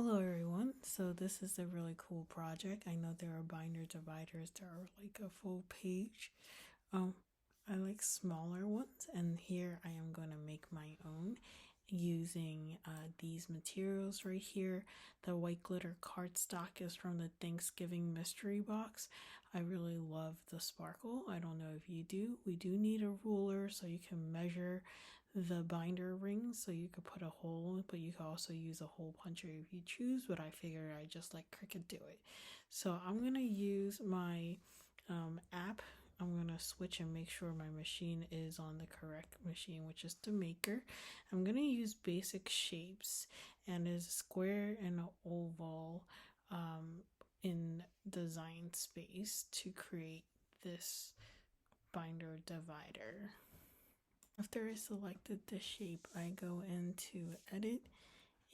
Hello everyone. So this is a really cool project. I know there are binder dividers that are like a full page. Um, I like smaller ones, and here I am going to make my own using these materials right here. The white glitter cardstock is from the Thanksgiving mystery box. I really love the sparkle. I don't know if you do. We do need a ruler so you can measure the binder rings, so you could put a hole, but you could also use a hole puncher if you choose, but I figured I just let Cricut do it. So I'm gonna use my app. I'm gonna switch and make sure my machine is on the correct machine, which is the maker. I'm gonna use basic shapes, and there's a square and an oval in design space to create this binder divider. After I selected the shape, I go into edit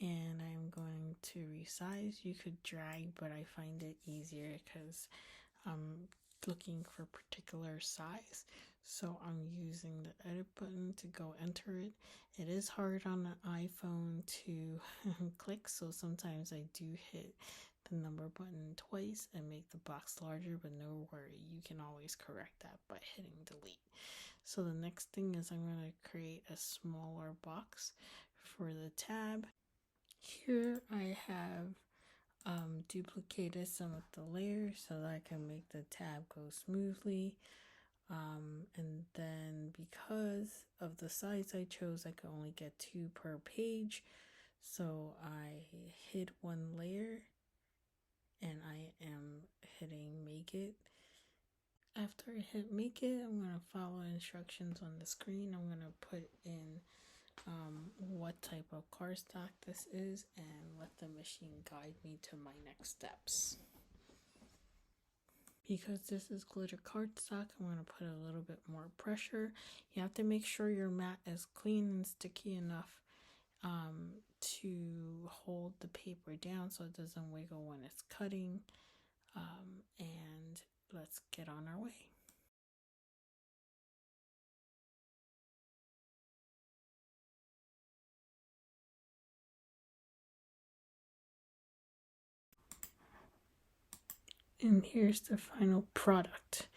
and I'm going to resize. You could drag, but I find it easier because I'm looking for particular size. So I'm using the edit button to go enter it. It is hard on the iPhone to click, so sometimes I do hit the number button twice and make the box larger, but no worry, you can always correct that by hitting delete. So the next thing is I'm going to create a smaller box for the tab. Here I have duplicated some of the layers so that I can make the tab go smoothly. And then because of the size I chose, I could only get 2 per page. So I hid one layer and I am hitting make it. After I hit make it, I'm going to follow instructions on the screen. I'm going to put in what type of cardstock this is and let the machine guide me to my next steps. Because this is glitter cardstock, I'm going to put a little bit more pressure. You have to make sure your mat is clean and sticky enough to hold the paper down so it doesn't wiggle when it's cutting. And let's get on our way. And here's the final product.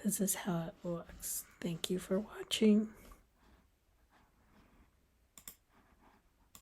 This is how it looks. Thank you for watching.